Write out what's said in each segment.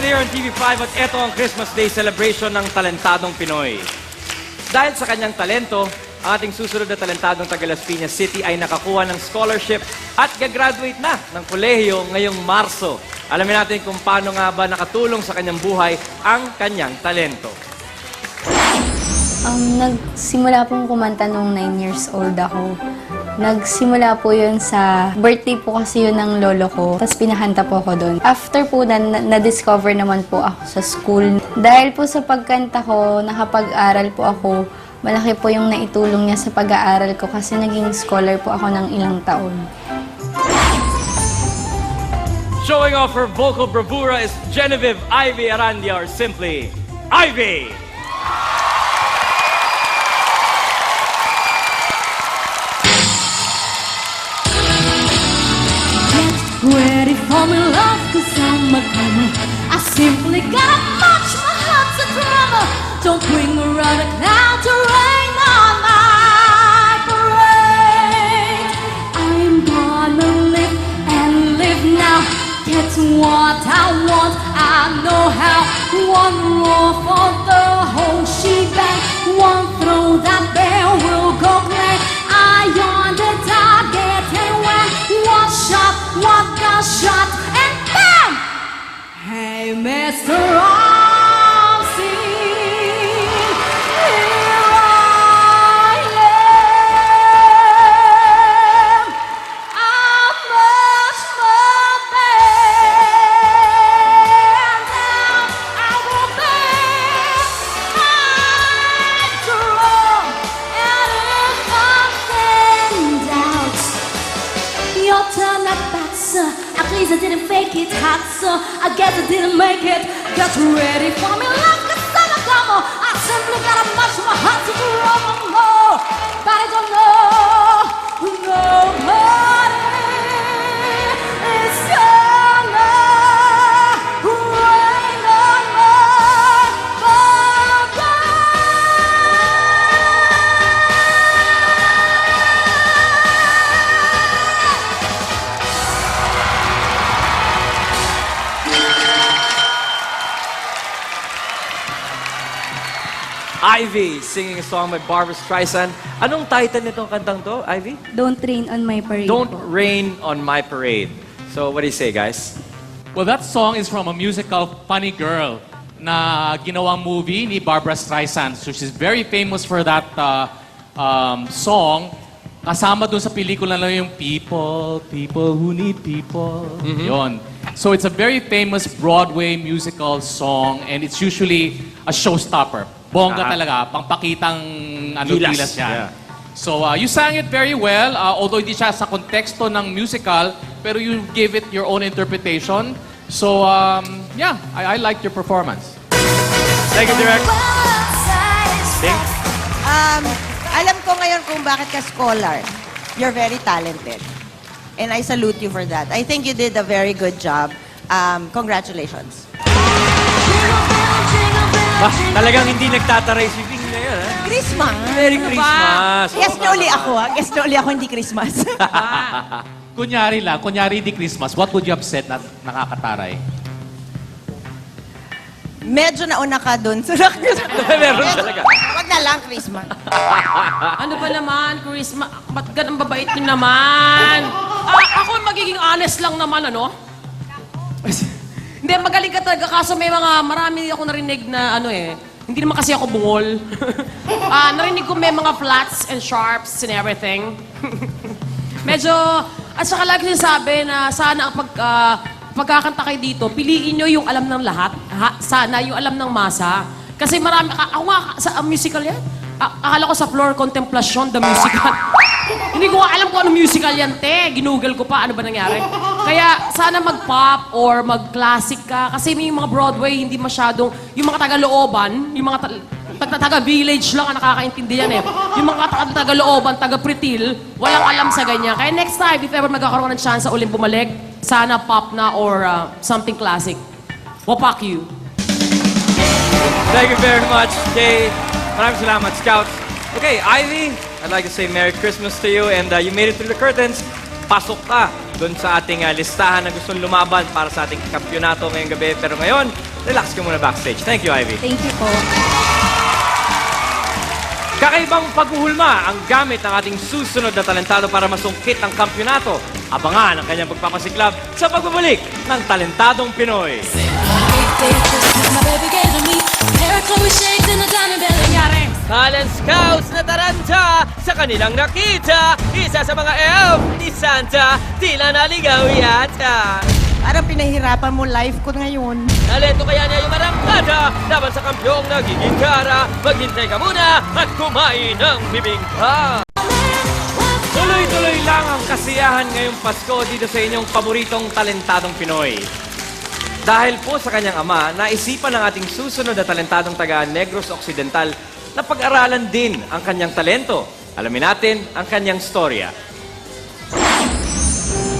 here on TV5 at ito ang Christmas Day celebration ng talentadong Pinoy. Dahil sa kanyang talento, ang ating susunod na talentadong taga Las Piñas City ay nakakuha ng scholarship at gagraduate na ng kolehiyo ngayong Marso. Alamin natin kung paano nga ba nakatulong sa kanyang buhay ang kanyang talento. Nagsimula pong kumanta nung 9 years old ako. Nagsimula po yun sa birthday po kasi yun ng lolo ko. Tapos pinahanta po ako doon. After po na-discover naman po ako sa school. Dahil po sa pagkanta ko, nakapag-aral po ako. Malaki po yung naitulong niya sa pag-aaral ko kasi naging scholar po ako ng ilang taon. Showing off her vocal bravura is Genevieve Ivy Arandia, or simply, Ivy! Ready for me, love, cause I'm a comer. I simply gotta match my heart's a drummer. Don't bring around a cloud to rain on my parade. I'm gonna live and live now. Get what I want, I know how. One roar for the whole shebang. One throw that bell will go bang. I on the target and when one shot, one gun shot, and bam! Hey, Mr. Ramsey, here I am. I'm much more than now. I will bear my drum, and if I'm in doubt, your turn at bat, sir. At least I didn't fake it hot, sir. I guess I didn't make it. Get ready for me, love, cause I'm a comer. I simply gotta match my heart to the rubber, no. But I don't know, nobody is gonna rain on my parade. Ivy singing a song by Barbra Streisand. Anong title nitong kantang to, Ivy? Don't rain on my parade Don't po. Rain on My Parade. So, what do you say, guys? Well, that song is from a musical, Funny Girl, na ginawang movie ni Barbra Streisand. So she's very famous for that song. Kasama dun sa pelikula na yung People, People Who Need People. Yon. So it's a very famous Broadway musical song and it's usually a showstopper. Bongga talaga, pangpakitang gilas yan. Yeah. So you sang it very well, although hindi siya sa konteksto ng musical, pero you gave it your own interpretation. So yeah, I liked your performance. Thank you, Direk. Ding? Alam ko ngayon kung bakit ka scholar. You're very talented. And I salute you for that. I think you did a very good job. Congratulations. Bah, talagang hindi nagtataray si Bing na yan, ha? Christmas! Merry Christmas! Guess na uli ako, ha? Guess na uli ako, hindi Christmas. Kunyari di Christmas, what would you have said na nakakataray? Medyo nauna ka dun. Meron talaga. Wag na lang, Christmas. Ano ba naman, Christmas? Ba't ganang babait niyo naman? Ako magiging honest lang naman, ano? Hindi, magaling ka talaga. Kaso may marami ako narinig na hindi naman kasi ako bungol. Narinig ko may mga flats and sharps and everything. Medyo, at saka lagi sinasabi na sana ang pagkakanta kayo dito, piliin nyo yung alam ng lahat. Sana yung alam ng masa. Kasi marami, ako nga sa musical yan. Akala ko sa Floor Contemplation, the musical. Hindi ko alam kung ano musical yan, te. Ginugol ko pa, ano ba nangyari? Kaya sana mag-pop or mag-classic ka. Kasi yung mga Broadway, hindi masyadong, yung mga taga-looban, yung mga taga-village lang ang nakakaintindi yan eh. Yung mga taga-looban, taga-pretil, walang alam sa ganyan. Kaya next time, if ever magkakaroon ng chance sa uling bumalik, sana pop na or something classic. Wapak you. Thank you very much, Jay. Maraming salamat, Scouts. Okay, Ivy, I'd like to say Merry Christmas to you and you made it through the curtains. Pasok ka doon sa ating listahan na gustong lumaban para sa ating kampyonato ngayong gabi. Pero ngayon, relax ka muna backstage. Thank you, Ivy. Thank you po. Kakaibang paghuhulma ang gamit ng ating susunod na talentado para masungkit ang kampyonato. Abangan ang kanyang pagpapasiklab sa pagbabalik ng Talentadong Pinoy. My baby gave to me a pair of Chloe shades and a diamond belly. Talent Scouts na taranta sa kanilang nakita. Isa sa mga elf ni Santa, tila naligaw yata. Parang pinahirapan mo life ko ngayon. Talento kaya niya yung marangkada laban sa kampyong nagiging kara. Maghintay ka muna at kumain ng bibingka. Tuloy-tuloy lang ang kasiyahan ngayong Pasko dito sa inyong paboritong Talentadong Pinoy. Dahil po sa kanyang ama, naisipan ng ating susunod na talentadong taga Negros Occidental na pag-aralan din ang kanyang talento. Alamin natin ang kanyang storya.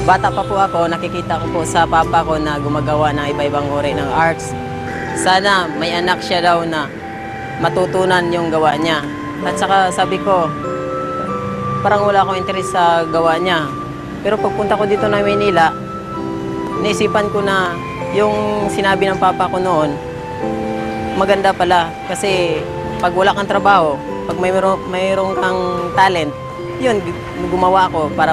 Bata pa po ako, nakikita ko po sa papa ko na gumagawa ng iba-ibang uri ng arts. Sana may anak siya daw na matutunan yung gawa niya. At saka sabi ko, parang wala akong interest sa gawa niya. Pero pagpunta ko dito na Manila, naisipan ko na yung sinabi ng papa ko noon, maganda pala. Kasi pag wala kang trabaho, pag mayroong kang talent, yun, gumawa ako para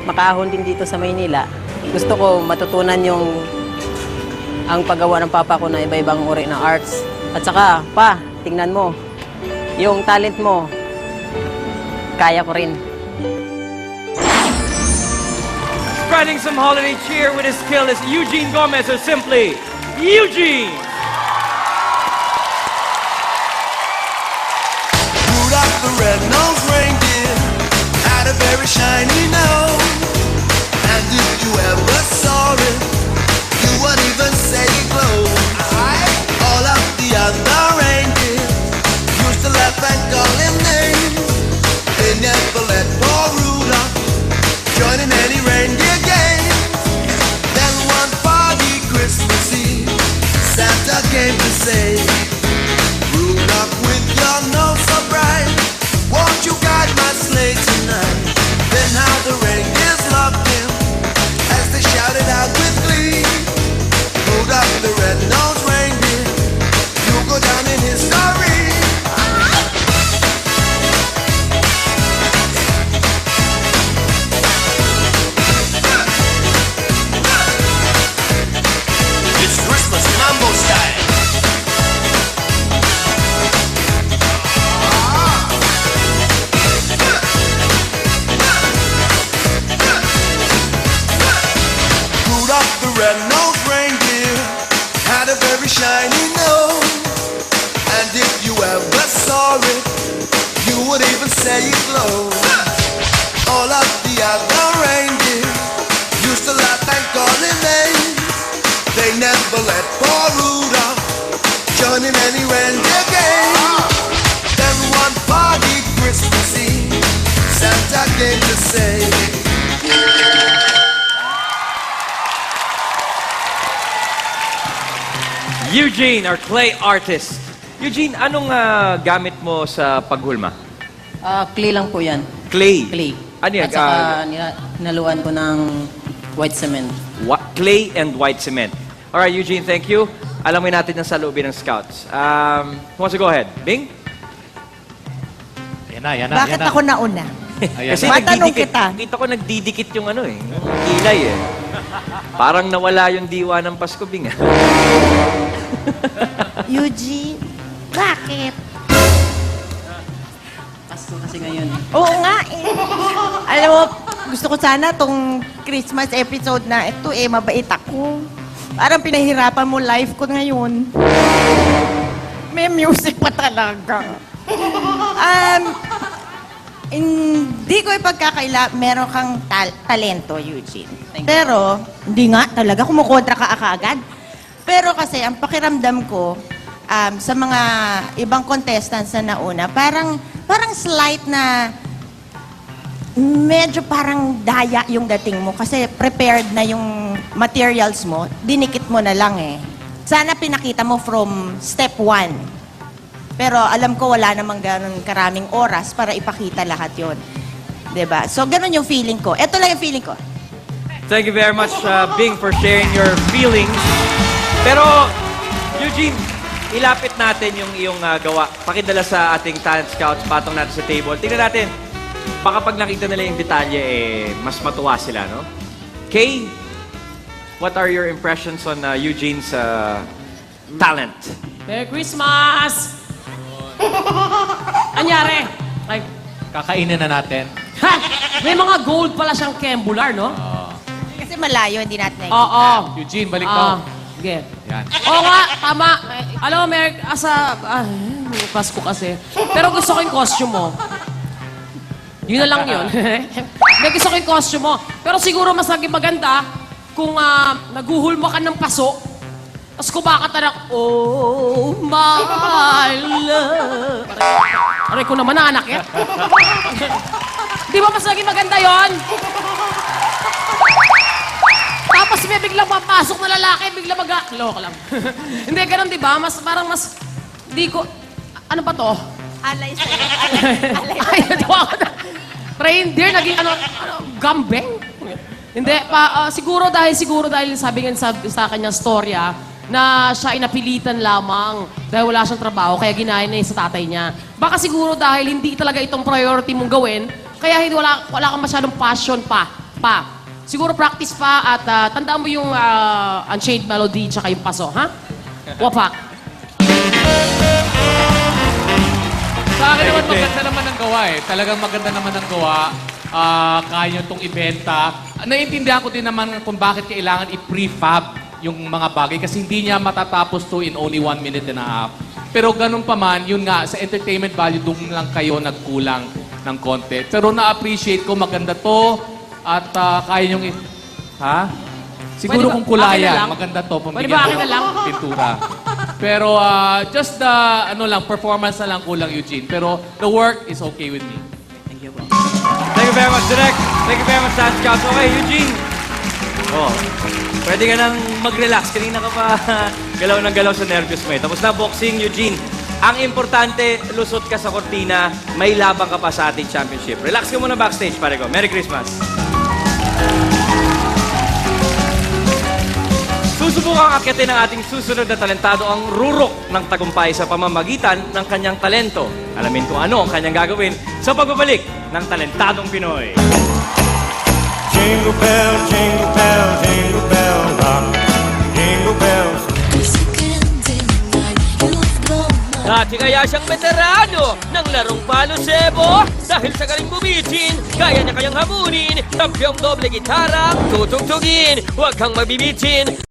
makaahon din dito sa Maynila. Gusto ko matutunan ang paggawa ng papa ko na iba-ibang uri ng arts. At saka, pa, tingnan mo, yung talent mo, kaya ko rin. Spreading some holiday cheer with his skill is Eugene Gomez, or simply Eugene! Rudolph the red-nosed reindeer had a very shiny nose. And if you ever saw it, you would even say it glowed. All of the other reindeer used to laugh and call him names. They never let poor Rudolph join in any reindeer game. Then one foggy Christmas Eve, Santa came to say, Rudolph, with your nose so bright, won't you guide my sleigh tonight? Then how the reindeers loved him as they shouted out with glee. Rudolph the red-nosed reindeer, you'll go down in history. It's Christmas mambo style. Rudolph the red-nosed reindeer had a very shiny nose. And if you ever saw it, you would even say it glowed. All of the other reindeer used to laugh and call him names. They never let poor Rudolph join in any reindeer game. Then one foggy Christmas Eve, Santa came to say, Eugene, our clay artist. Eugene, anong gamit mo sa paghulma? Clay lang po yan. Clay. Clay. Ano yan? At saka naluan ko ng white cement. Clay and white cement. Alright, Eugene, thank you. Alamin natin ang saloobin ng Scouts. Who wants to go ahead? Bing? Yan na. Bakit ako nauna? Ayan Kasi na. Matanong nagdidikit. kita. Kita ko nagdidikit yung ano eh. Yung kilay eh. Parang nawala yung diwa ng Pasko, Bing. Eugene, bakit? Pasko kasi ngayon. Oo nga eh. Alam mo, gusto ko sana tong Christmas episode na ito eh, mabait ako. Parang pinahirapan mo life ko ngayon. May music pa talaga. Hindi ko ipagkakaila, meron kang talento, Eugene. Thank you. Pero, hindi nga talaga, kumukontra ka agad. Pero kasi, ang pakiramdam ko, sa mga ibang contestants na nauna, parang slight na medyo parang daya yung dating mo kasi prepared na yung materials mo, dinikit mo na lang eh. Sana pinakita mo from step 1. Pero alam ko wala namang ganun karaming oras para ipakita lahat yon. 'Di ba? So ganun yung feeling ko. Ito lang yung feeling ko. Thank you very much, Bing, for sharing your feelings. Pero, Eugene, ilapit natin yung iyong gawa. Pakidala sa ating talent scouts, patong natin sa table. Tingnan natin. Baka pag nakita nila yung detalye, mas matuwa sila, no? Kay, what are your impressions on Eugene's talent? Merry Christmas! Anyari? Ay, Kakainin na natin. ha! May mga gold pala siyang kembular, no? Kasi malayo, hindi natin nakikita. Oo. Eugene, balik Oo. daw. Sige. Yan. Oo nga, tama. Alam mo, Merry, Pasko kasi. Pero gusto ko yung costume mo. Yun na lang yun. May gusto ko yung costume mo. Pero siguro mas naging maganda kung naguhulmo ka ng paso, tapos kumakata ng, oh, my love. Aray ko naman, anak yan. Di ba mas naging maganda yon? Tapos may biglang papasok na lalaki, biglang Loko lang. Hindi, ganun, di ba? Mas, parang mas, di ko, ano ba to? Alay sa'yo. Ay, natawa ko na. Reindeer, naging gambeng? Hindi, siguro dahil sabi nga sa kanyang storya, na siya ay napilitan lamang dahil wala siyang trabaho, kaya ginaya niya sa tatay niya. Baka siguro dahil hindi talaga itong priority mong gawin, kaya wala kang masyadong passion pa. Siguro practice pa at tandaan mo yung Unchained Melody tsaka yung paso, ha? Wapak. Sa akin naman, maganda naman ang gawa eh. Talagang maganda naman ang gawa. Kaya nyo itong ibenta. Naiintindihan ko din naman kung bakit kailangan i-prefab yung mga bagay kasi hindi niya matatapos to in only 1 minute and a half. Pero ganun pa man, yun nga, sa entertainment value, doon lang kayo nagkulang ng konti. Pero na-appreciate ko, maganda to at kaya nyong ha? Siguro Pwede ba- kung kulaya, akin na lang? maganda to, Pwede ba akin na lang? pintura. Pero just the performance na lang kulang, Eugene. Pero the work is okay with me. Thank you very much, Direk. Thank you very much, talent scouts. Okay, Eugene. Oh, pwede ka nang mag-relax. Kanina ka pa galaw ng galaw sa nervous mo eh. Tapos na boxing, Eugene. Ang importante, lusot ka sa kortina, may labang ka pa sa ating championship. Relax ka muna backstage, pare ko. Merry Christmas. Susubukang akyatin ng ating susunod na talentado ang rurok ng tagumpay sa pamamagitan ng kanyang talento. Alamin kung ano ang kanyang gagawin sa pagbabalik ng Talentadong Pinoy. Jingle bell, jingle bell, jingle bell rock. Jingle bells. Dati kaya siyang veterano ng larong palo sebo dahil sa galing bumitin, kaya niya kayang hamunin, tampyong doble gitara, tutugtugin, huwag kang mabibitin.